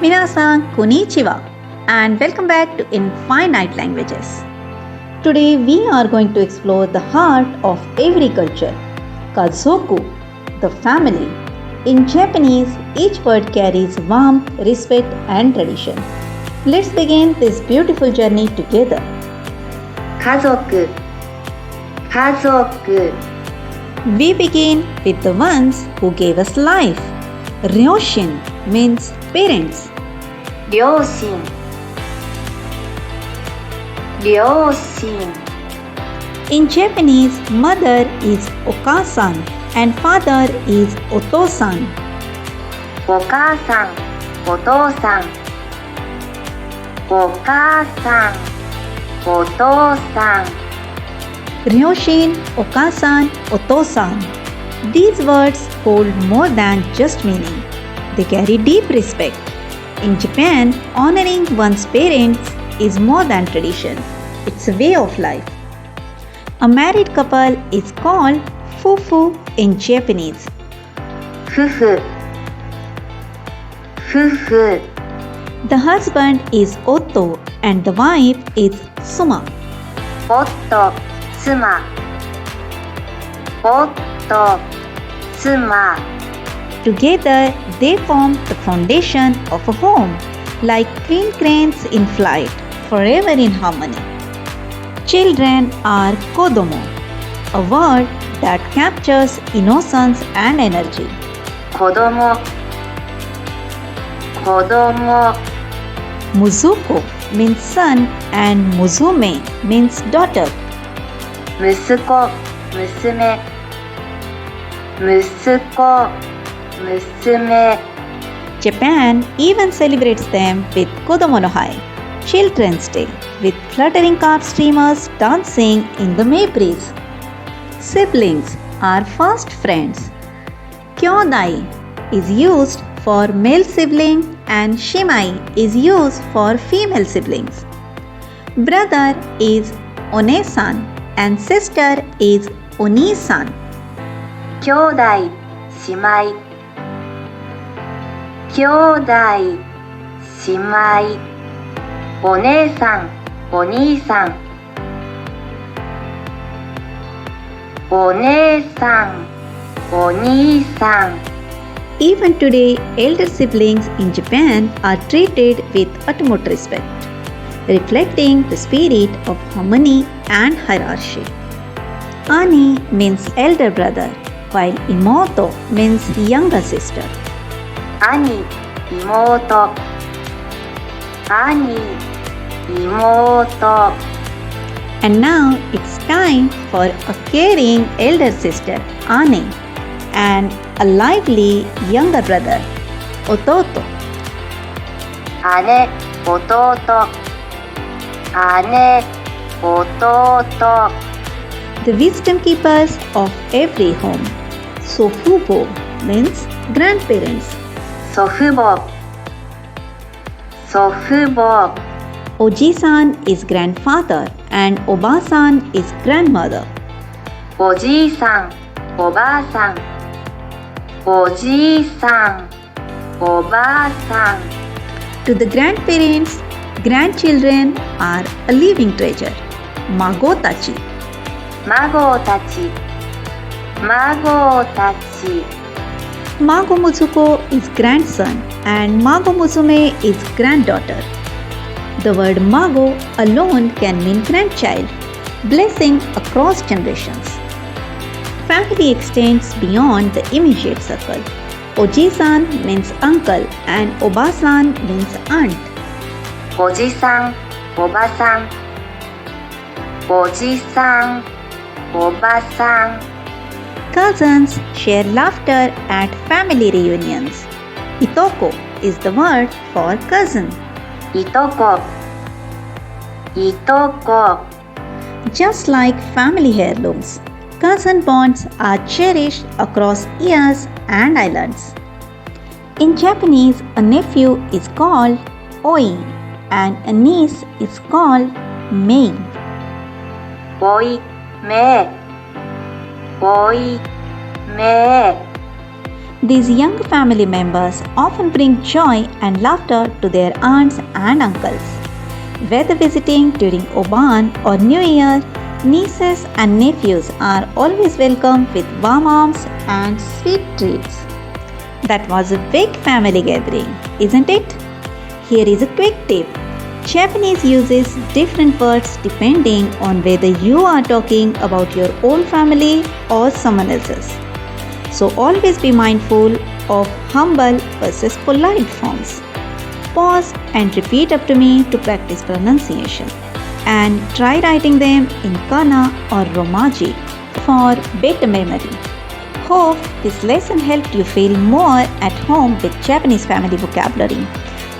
Minna-san, Konnichiwa, and welcome back to Infinite Languages. Today we are going to explore the heart of every culture, Kazoku, the family. In Japanese, each word carries warmth, respect, and tradition. Let's begin this beautiful journey together. 家族家族 We begin with the ones who gave us life. Ryoshin means parents. 両親両親 In Japanese, mother is okasan and father is otosan. お母さんお父さんお母さんお父さん Ryoshin, okasan, otosan. These words hold more than just meaning. They carry deep respect. In Japan, honoring one's parents is more than tradition. It's a way of life. A married couple is called fufu in Japanese. 夫婦夫婦 The husband is Otto and the wife is Suma. 夫妻夫妻 Together, they form the foundation of a home, like twin cranes in flight, forever in harmony. Children are kodomo, a word that captures innocence and energy. 子供子供 Muzuko means son and Muzume means daughter. 息子娘息子娘 Japan even celebrates them with Kodomo no Hai, Children's Day, with fluttering carp streamers dancing in the May breeze. Siblings are fast friends. Kyodai is used for male sibling and Shimai is used for female siblings. Brother is One-san and sister is Oni-san. 兄弟姉妹兄弟姉妹お姉さんお兄さんお姉さんお兄さん Even today, elder siblings in Japan are treated with utmost respect, reflecting the spirit of harmony and hierarchy. Ani means elder brother, while Imoto means younger sister. 兄妹兄妹 And now it's time for a caring elder sister, Ane, and a lively younger brother, Ototo. 姉弟姉弟 The wisdom keepers of every home. Sofubo means grandparents. 祖父母祖父母 Oji-san is grandfather and Oba-san is grandmother. おじいさんおばあさんおじいさんおばあさん To the grandparents, grandchildren are a living treasure. Mago-tachi. 孫たち孫たち Mago Muzuko is grandson and Mago Musume is granddaughter. The word Mago alone can mean grandchild, blessing across generations. Family extends beyond the immediate circle. Oji-san means uncle and Oba-san means aunt. おじさんおばさんおじさんおばさん Cousins share laughter at family reunions. Itoko is the word for cousin. いとこいとこ Just like family heirlooms, cousin bonds are cherished across years and islands. In Japanese, a nephew is called oi and a niece is called mei. おいめおいめ These young family members often bring joy and laughter to their aunts and uncles. Whether visiting during Oban or New Year, nieces and nephews are always welcome with warm arms and sweet treats. That was a big family gathering, isn't it? Here is a quick tip. Japanese uses different words depending on whether you are talking about your own family or someone else's. So always be mindful of humble versus polite forms. Pause and repeat after me to practice pronunciation. And try writing them in kana or romaji for better memory. Hope this lesson helped you feel more at home with Japanese family vocabulary.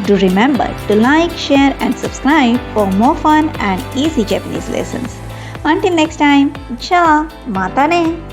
Do remember to like, share and subscribe for more fun and easy Japanese lessons. Until next time, ja, mata ne!